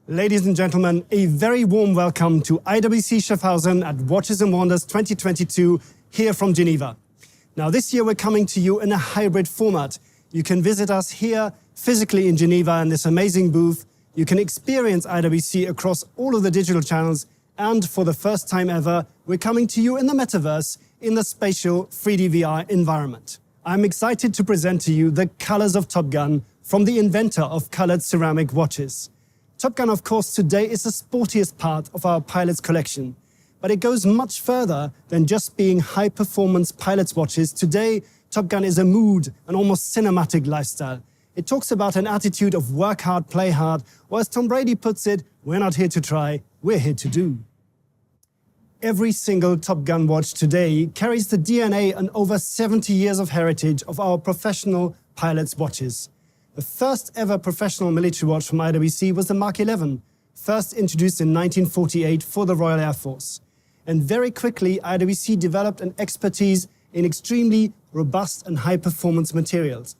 Ladies and gentlemen, a very warm welcome to IWC Schaffhausen at Watches and Wonders 2022 here from Geneva. Now this year we're coming to you in a hybrid format. You can visit us here physically in Geneva in this amazing booth. You can experience IWC across all of the digital channels, and for the first time ever, we're coming to you in the metaverse in the spatial 3D VR environment. I'm excited to present to you the colors of Top Gun from the inventor of colored ceramic watches. Top Gun, of course, today is the sportiest part of our pilot's collection. But it goes much further than just being high-performance pilot's watches. Today, Top Gun is a mood, an almost cinematic lifestyle. It talks about an attitude of work hard, play hard, or as Tom Brady puts it, we're not here to try, we're here to do. Every single Top Gun watch today carries the DNA and over 70 years of heritage of our professional pilots' watches. The first ever professional military watch from IWC was the Mark 11, first introduced in 1948 for the Royal Air Force. And very quickly, IWC developed an expertise in extremely robust and high-performance materials.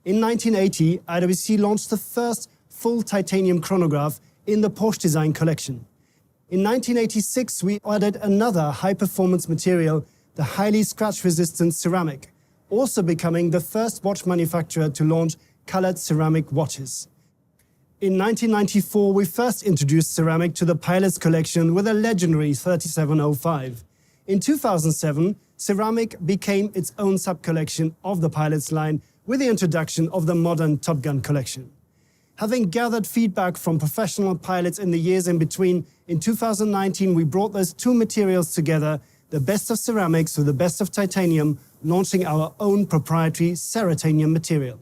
In 1980, IWC launched the first full titanium chronograph in the Porsche design collection. In 1986, we added another high-performance material, the highly scratch-resistant ceramic, also becoming the first watch manufacturer to launch colored ceramic watches. In 1994, we first introduced ceramic to the pilot's collection with a legendary 3705. In 2007, ceramic became its own sub-collection of the pilot's line with the introduction of the modern Top Gun collection. Having gathered feedback from professional pilots in the years in between, in 2019 we brought those two materials together, the best of ceramics with the best of titanium, launching our own proprietary Ceratanium material.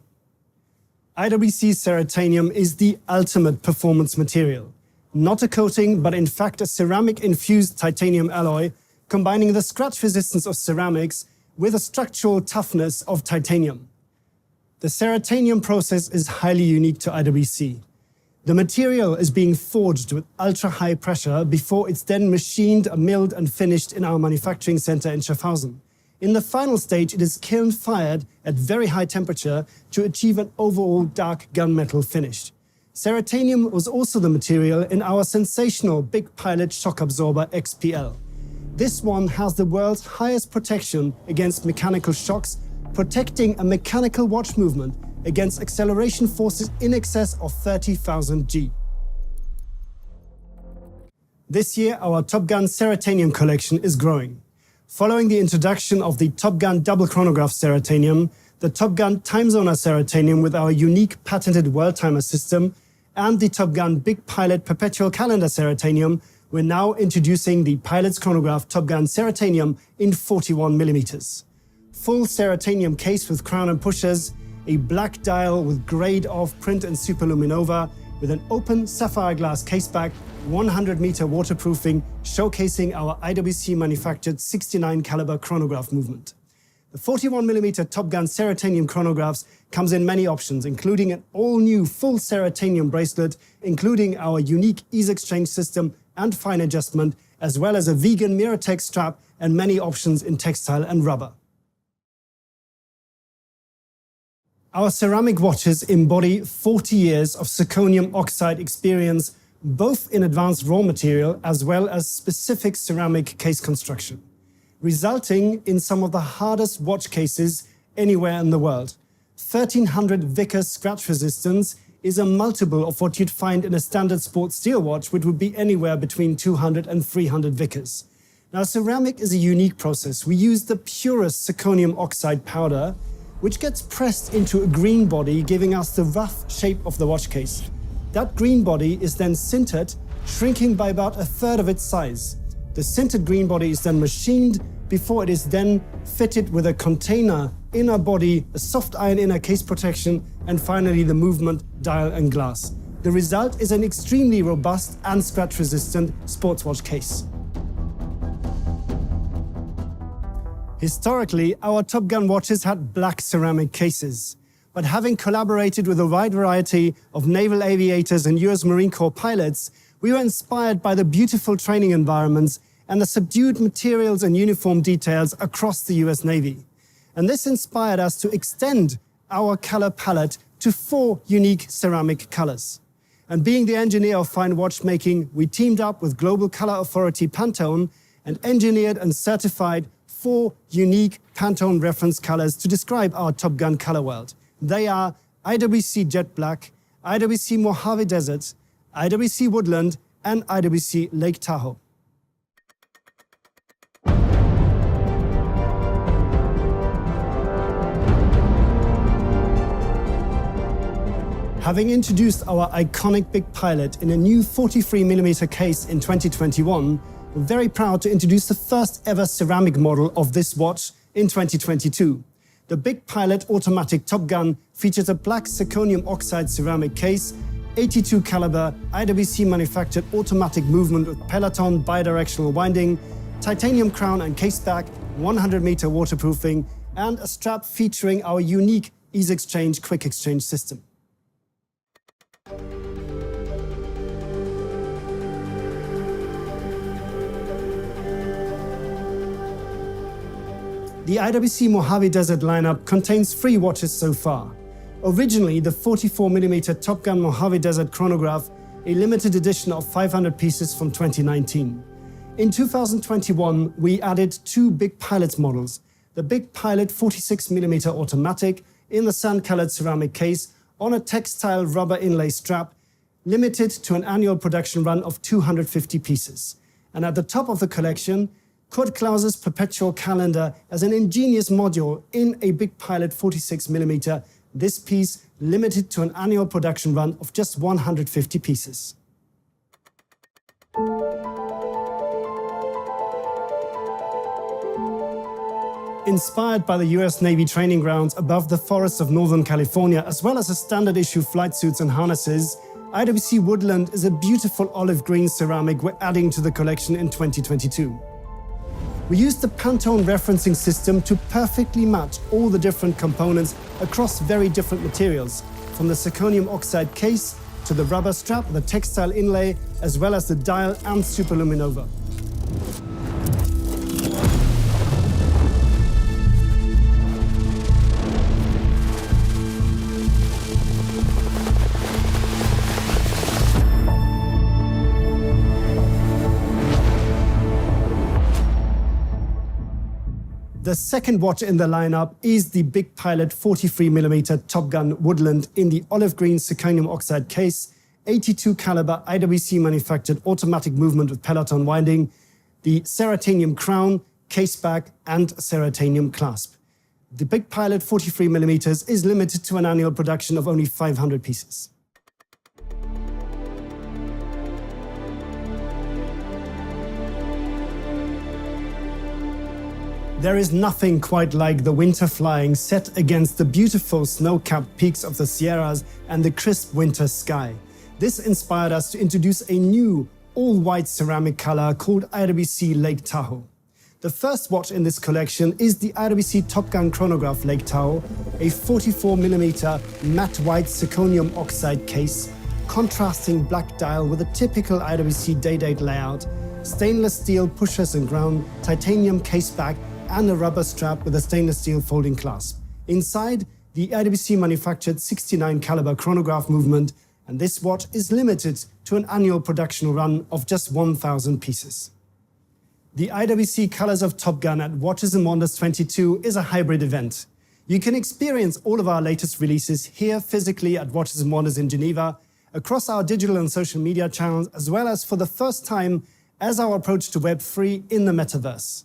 IWC Ceratanium is the ultimate performance material. Not a coating, but in fact a ceramic-infused titanium alloy, combining the scratch resistance of ceramics with the structural toughness of titanium. The Ceratanium process is highly unique to IWC. The material is being forged with ultra-high pressure before it's then machined, milled and finished in our manufacturing center in Schaffhausen. In the final stage, it is kiln-fired at very high temperature to achieve an overall dark gunmetal finish. Ceratanium was also the material in our sensational Big Pilot shock absorber XPL. This one has the world's highest protection against mechanical shocks, protecting a mechanical watch movement against acceleration forces in excess of 30,000 G. This year, our Top Gun Ceratanium collection is growing. Following the introduction of the Top Gun Double Chronograph Ceratanium, the Top Gun Time Zoner Ceratanium with our unique patented world timer system, and the Top Gun Big Pilot Perpetual Calendar Ceratanium, we're now introducing the Pilot's Chronograph Top Gun Ceratanium in 41mm. Full Ceratanium case with crown and pushers, a black dial with grade-off print and superluminova, with an open sapphire glass caseback, 100-meter waterproofing, showcasing our IWC-manufactured 69 caliber chronograph movement. The 41mm Top Gun Ceratanium chronographs comes in many options, including an all-new full Ceratanium bracelet, including our unique ease exchange system and fine adjustment, as well as a vegan Mirrortech strap and many options in textile and rubber. Our ceramic watches embody 40 years of zirconium oxide experience, both in advanced raw material as well as specific ceramic case construction, resulting in some of the hardest watch cases anywhere in the world. 1300 Vickers scratch resistance is a multiple of what you'd find in a standard sports steel watch, which would be anywhere between 200 and 300 Vickers. Now, ceramic is a unique process. We use the purest zirconium oxide powder, which gets pressed into a green body, giving us the rough shape of the watch case. That green body is then sintered, shrinking by about a third of its size. The sintered green body is then machined before it is then fitted with a container, inner body, a soft iron inner case protection, and finally the movement, dial and glass. The result is an extremely robust and scratch-resistant sports watch case. Historically, our Top Gun watches had black ceramic cases. But having collaborated with a wide variety of naval aviators and US Marine Corps pilots, we were inspired by the beautiful training environments and the subdued materials and uniform details across the US Navy. And this inspired us to extend our color palette to 4 unique ceramic colors. And being the engineer of fine watchmaking, we teamed up with global color authority Pantone and engineered and certified 4 unique Pantone reference colors to describe our Top Gun color world. They are IWC Jet Black, IWC Mojave Desert, IWC Woodland, and IWC Lake Tahoe. Having introduced our iconic Big Pilot in a new 43mm case in 2021, we're very proud to introduce the first ever ceramic model of this watch in 2022. The Big Pilot automatic Top Gun features a black zirconium oxide ceramic case, 82 caliber, IWC manufactured automatic movement with peloton bidirectional winding, titanium crown and case back, 100-meter waterproofing, and a strap featuring our unique Ease Exchange quick exchange system. The IWC Mojave Desert lineup contains 3 watches so far. Originally, the 44mm Top Gun Mojave Desert chronograph, a limited edition of 500 pieces from 2019. In 2021, we added 2 Big Pilot models, the Big Pilot 46mm automatic in the sand-colored ceramic case on a textile rubber inlay strap, limited to an annual production run of 250 pieces. And at the top of the collection, Kurt Klaus's perpetual calendar as an ingenious module in a Big Pilot 46mm, this piece limited to an annual production run of just 150 pieces. Inspired by the US Navy training grounds above the forests of Northern California, as well as the standard issue flight suits and harnesses, IWC Woodland is a beautiful olive green ceramic we're adding to the collection in 2022. We used the Pantone referencing system to perfectly match all the different components across very different materials, from the zirconium oxide case to the rubber strap, the textile inlay, as well as the dial and superluminova. The second watch in the lineup is the Big Pilot 43mm Top Gun Woodland in the olive green zirconium oxide case, 82 caliber IWC manufactured automatic movement with peloton winding, the ceratanium crown, case back, and ceratanium clasp. The Big Pilot 43mm is limited to an annual production of only 500 pieces. There is nothing quite like the winter flying set against the beautiful snow-capped peaks of the Sierras and the crisp winter sky. This inspired us to introduce a new all-white ceramic color called IWC Lake Tahoe. The first watch in this collection is the IWC Top Gun chronograph Lake Tahoe, a 44mm matte white zirconium oxide case, contrasting black dial with a typical IWC day-date layout, stainless steel pushers and ground, titanium case back, and a rubber strap with a stainless steel folding clasp. Inside, the IWC manufactured 69 caliber chronograph movement, and this watch is limited to an annual production run of just 1,000 pieces. The IWC Colors of Top Gun at Watches and Wonders 22 is a hybrid event. You can experience all of our latest releases here physically at Watches and Wonders in Geneva, across our digital and social media channels, as well as for the first time as our approach to Web3 in the metaverse.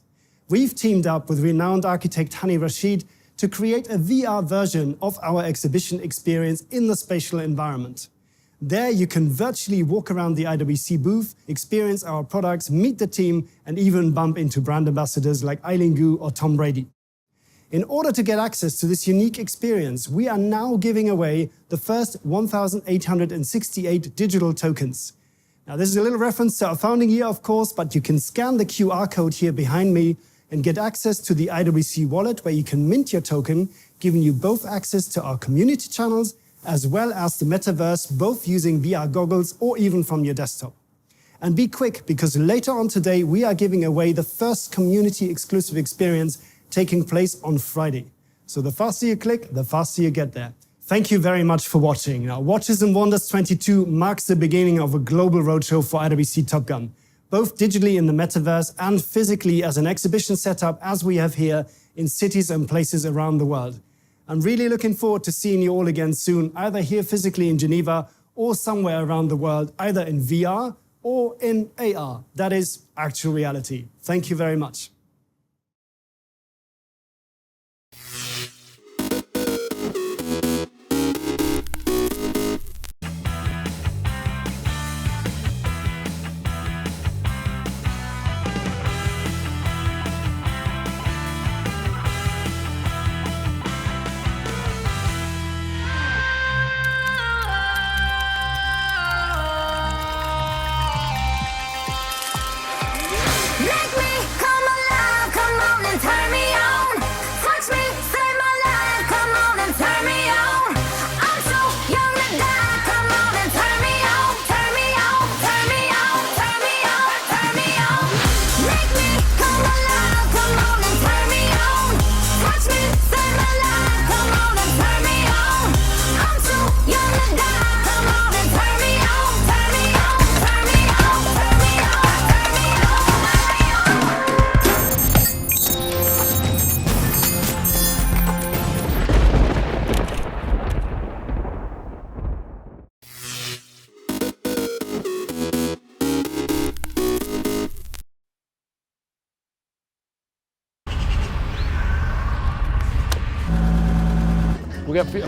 We've teamed up with renowned architect Hani Rashid to create a VR version of our exhibition experience in the spatial environment. There you can virtually walk around the IWC booth, experience our products, meet the team, and even bump into brand ambassadors like Eileen Gu or Tom Brady. In order to get access to this unique experience, we are now giving away the first 1,868 digital tokens. Now, this is a little reference to our founding year, of course, but you can scan the QR code here behind me and get access to the IWC wallet, where you can mint your token, giving you both access to our community channels as well as the metaverse, both using VR goggles or even from your desktop. And be quick, because later on today we are giving away the first community exclusive experience taking place on Friday. So the faster you click, the faster you get there. Thank you very much for watching. Now, Watches and Wonders 22 marks the beginning of a global roadshow for IWC Top Gun, both digitally in the metaverse and physically as an exhibition setup as we have here in cities and places around the world. I'm really looking forward to seeing you all again soon, either here physically in Geneva or somewhere around the world, either in VR or in AR, that is actual reality. Thank you very much.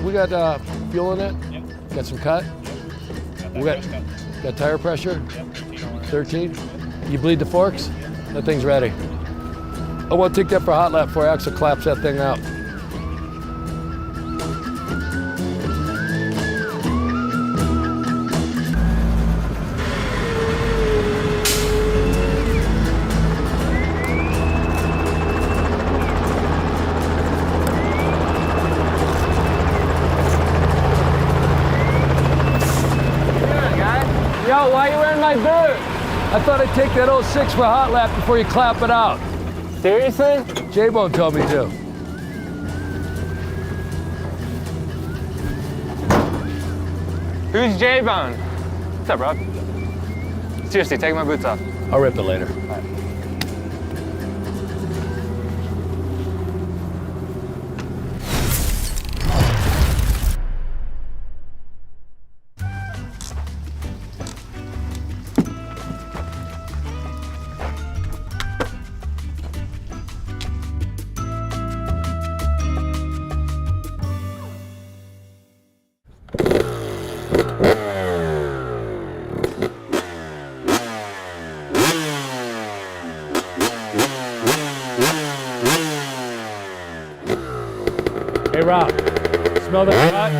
We got fuel in it. Yep. Got some cut. We got tire pressure. Yep. 13. You bleed the forks. Yep. That thing's ready. I want to take that for a hot lap before Axel claps that thing out. Yo, why are you wearing my boot? I thought I'd take that 06 for a hot lap before you clap it out. Seriously? J-Bone told me to. Who's J-Bone? What's up, bro? Seriously, take my boots off. I'll rip it later. All right. Hey, Rob, smell that hot?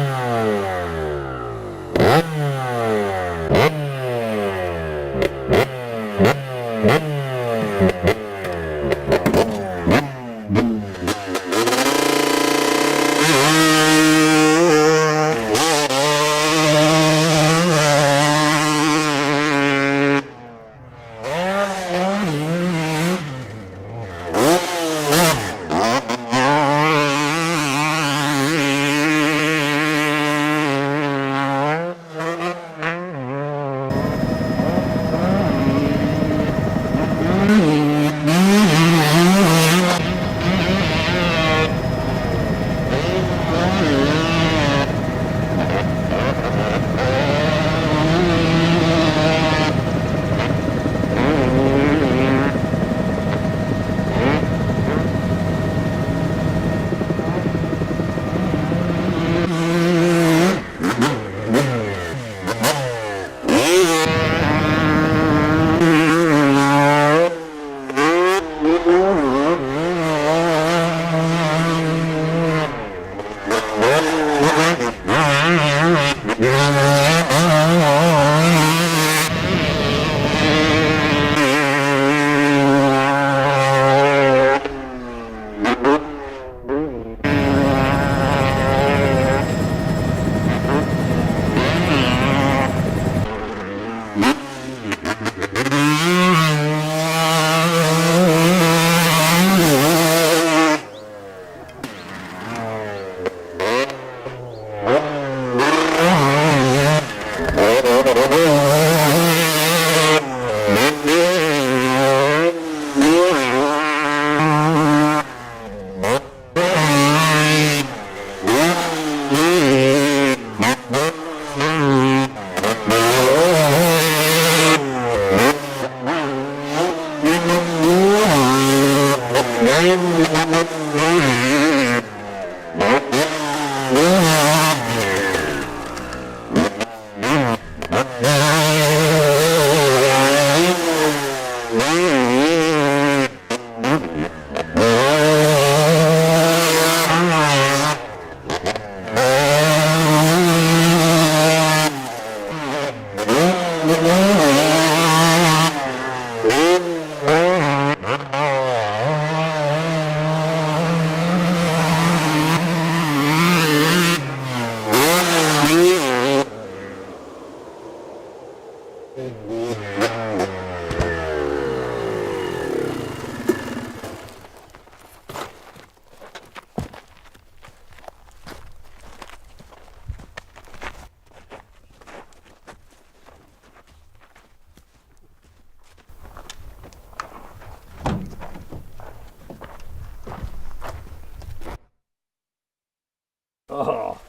Oh,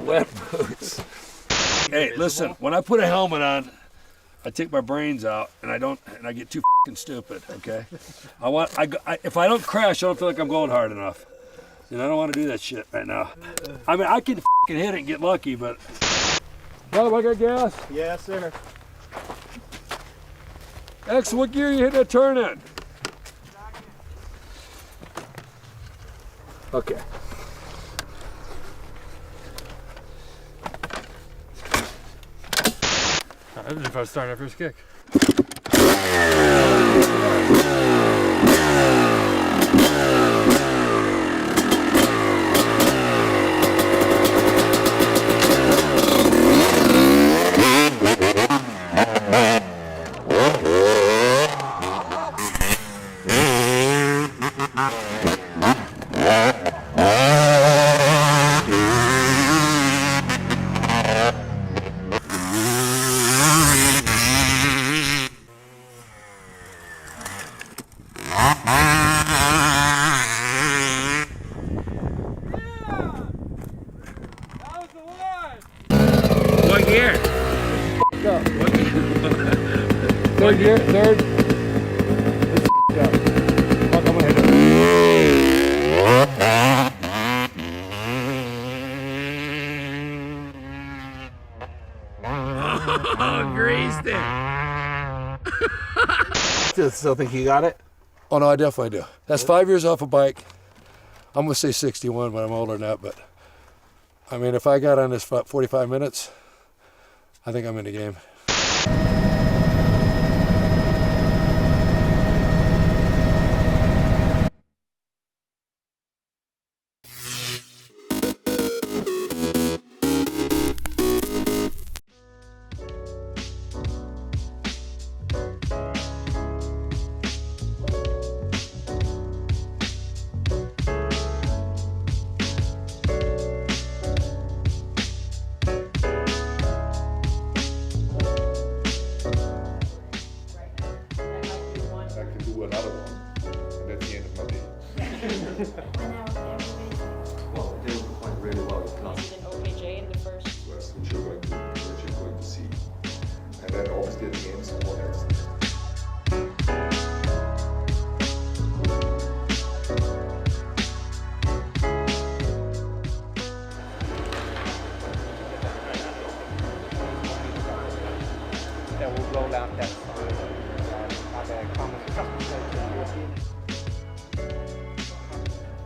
wet boots. Hey, listen, when I put a helmet on, I take my brains out and I get too fucking stupid, okay? If I don't crash, I don't feel like I'm going hard enough. And I don't want to do that shit right now. I mean, I can fucking hit it and get lucky, but. Brother, I got gas? Yes, sir. X, what gear you hit that turn in? Okay. That was if I was starting our first kick. What gear? Third gear, third. Fuck, I'm gonna hit it. Oh, greased it. Still think you got it? Oh no, I definitely do. That's 5 years off a bike. I'm gonna say 61, but I'm older than that. But I mean, if I got on this 45 minutes, I think I'm in the game. Another one, and that's the end of my day. Well, it didn't quite really well. Is it an OKJ in the first? Which you're going to see, and then obviously at the end someone else. That will roll out that side.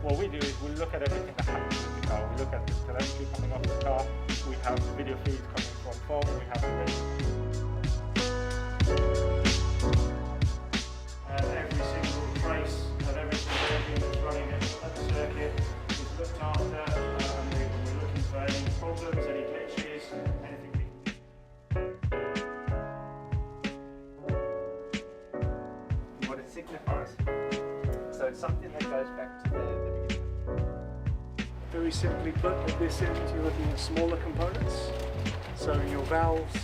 What we do is we look at everything that happens with the car. We look at the telemetry coming off the car. We have the video feeds coming from phone. We have the radio. And every single trace of everything that's running at the circuit is looked after. And we're looking for any problems, any glitches, anything. What it signifies. So it's something that goes back to the beginning. Very simply put, at this end you're looking at smaller components. So your valves,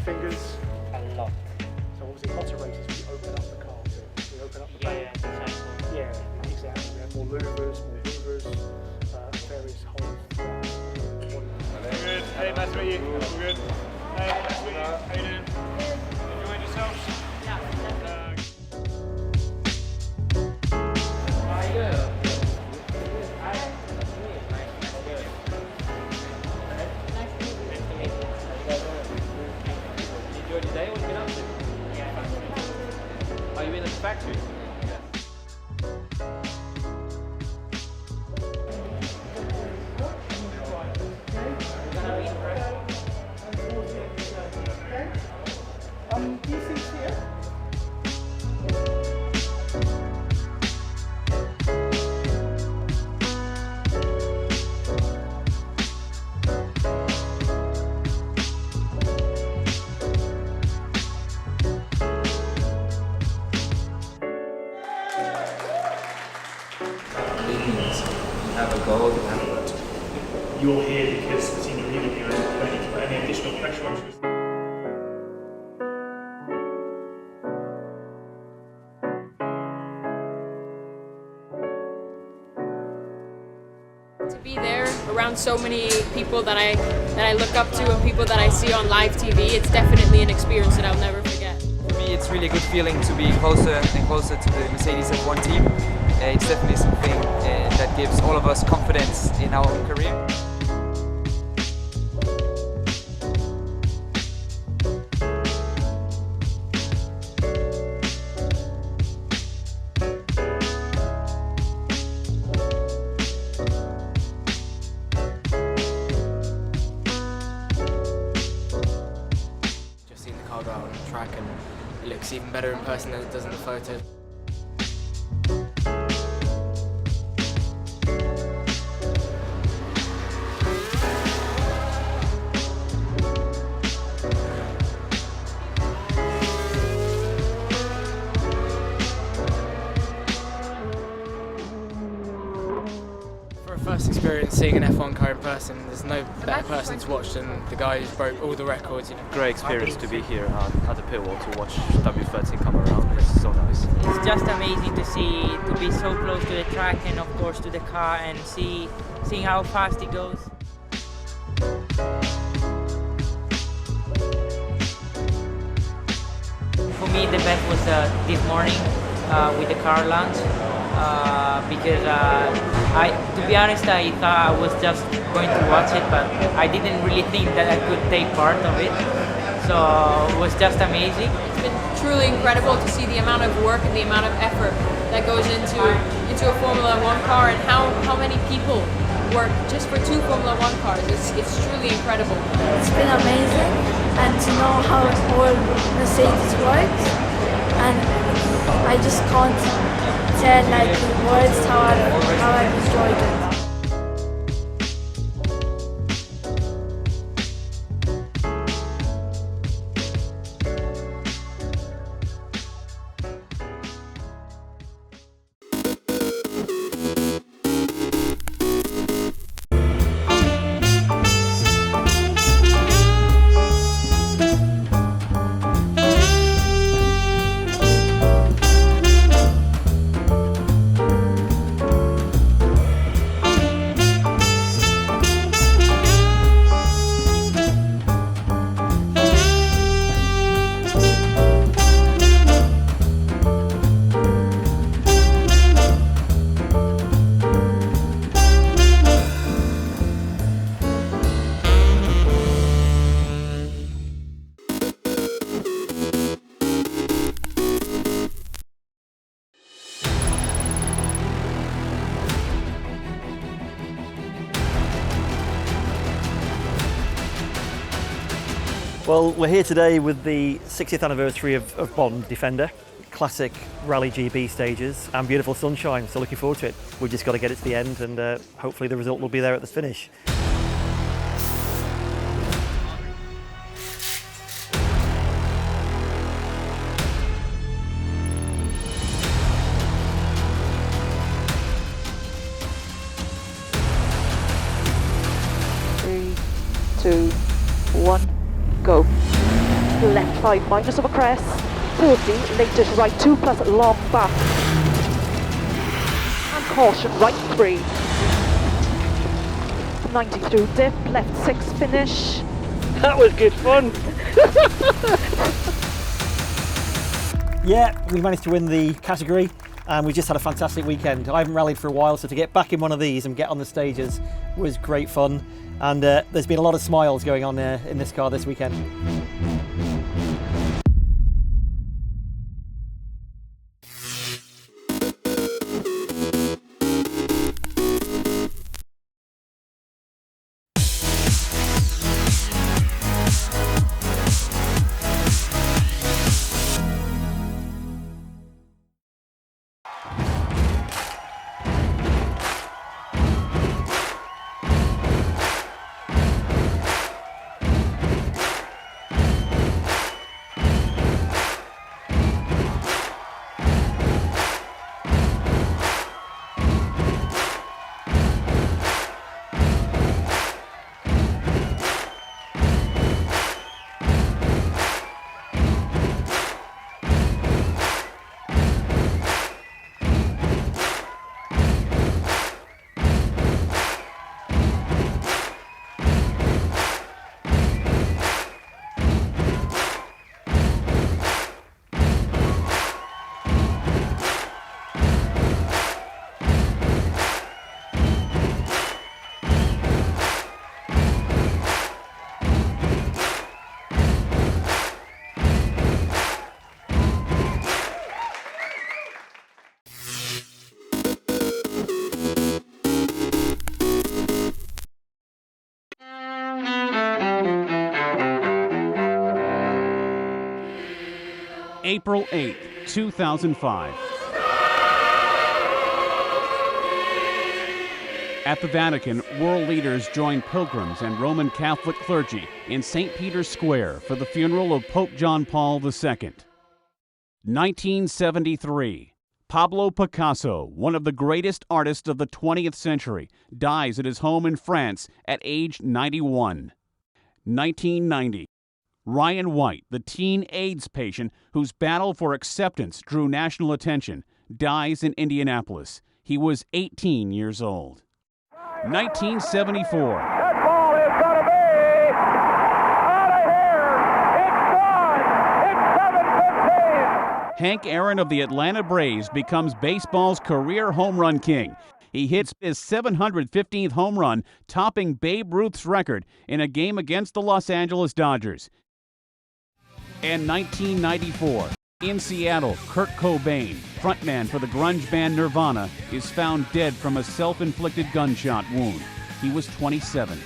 fingers. A lot. So obviously moderators, we open up the car. We open up the back. Yeah, exactly. We have more louvers, more hoovers, various holes. Good. Hey, nice to meet you. All good. Hey, nice to meet you. How you doing? Enjoying yourselves? Today, what have you been up to? Are you in the factory? These things here. Have a goal, you have a goal. You're here because the senior interview and you don't need to put any additional pressure on you. To be there around so many people that I look up to and people that I see on live TV. It's definitely an experience that I'll never forget. For me, it's really a good feeling to be closer and closer to the Mercedes F1 team. It's definitely something that gives all of us confidence in our own career. Go out on the track and it looks even better in person than it does in the photo. For a first experience seeing an F1 car in person, there's no better person to watch than the guy who's broke all the records. Great experience to be here at the pit wall to watch W13 come around. It's so nice. It's just amazing to see, to be so close to the track and of course to the car and seeing how fast it goes. For me, the best was this morning with the car launch. Because to be honest, I thought I was just going to watch it, but I didn't really think that I could take part of it. So it was just amazing. It's been truly incredible to see the amount of work and the amount of effort that goes into a Formula 1 car and how many people work just for 2 Formula 1 cars. It's truly incredible. It's been amazing, and to know how all Mercedes works, and I just can't tell like in words how I've enjoyed it. Well, we're here today with the 60th anniversary of Bond Defender, classic Rally GB stages and beautiful sunshine, so looking forward to it. We've just got to get it to the end and hopefully the result will be there at the finish. Three, two, one. Go. Left 5 minus of a crest, 40, latest right 2 plus long back. And caution, right 3. 90 through dip, left 6 finish. That was good fun. Yeah, we managed to win the category and we just had a fantastic weekend. I haven't rallied for a while, so to get back in one of these and get on the stages was great fun. And there's been a lot of smiles going on in this car this weekend. April 8, 2005. At the Vatican, world leaders joined pilgrims and Roman Catholic clergy in St. Peter's Square for the funeral of Pope John Paul II. 1973. Pablo Picasso, one of the greatest artists of the 20th century, dies at his home in France at age 91. 1990. Ryan White, the teen AIDS patient whose battle for acceptance drew national attention, dies in Indianapolis. He was 18 years old. 1974. That ball is going to be out of here. It's gone. It's 7-15. Hank Aaron of the Atlanta Braves becomes baseball's career home run king. He hits his 715th home run, topping Babe Ruth's record in a game against the Los Angeles Dodgers. And 1994. In Seattle, Kurt Cobain, frontman for the grunge band Nirvana, is found dead from a self-inflicted gunshot wound. He was 27.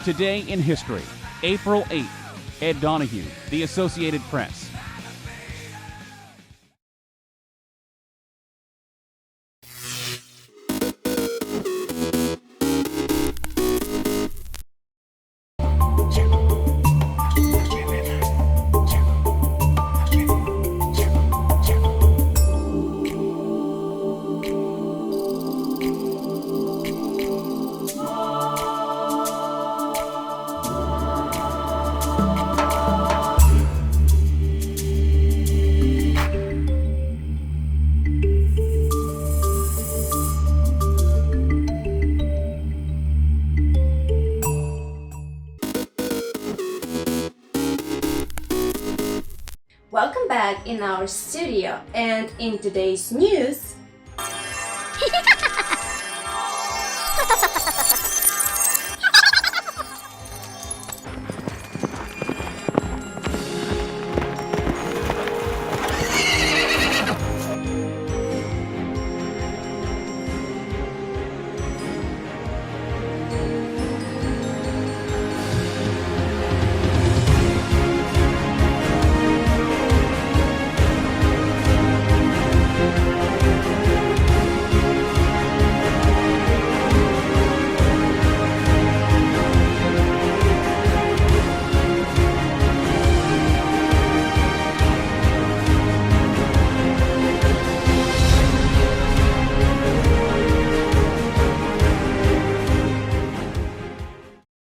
Today in history, April 8th. Ed Donahue, The Associated Press. Welcome back in our studio, and in today's news,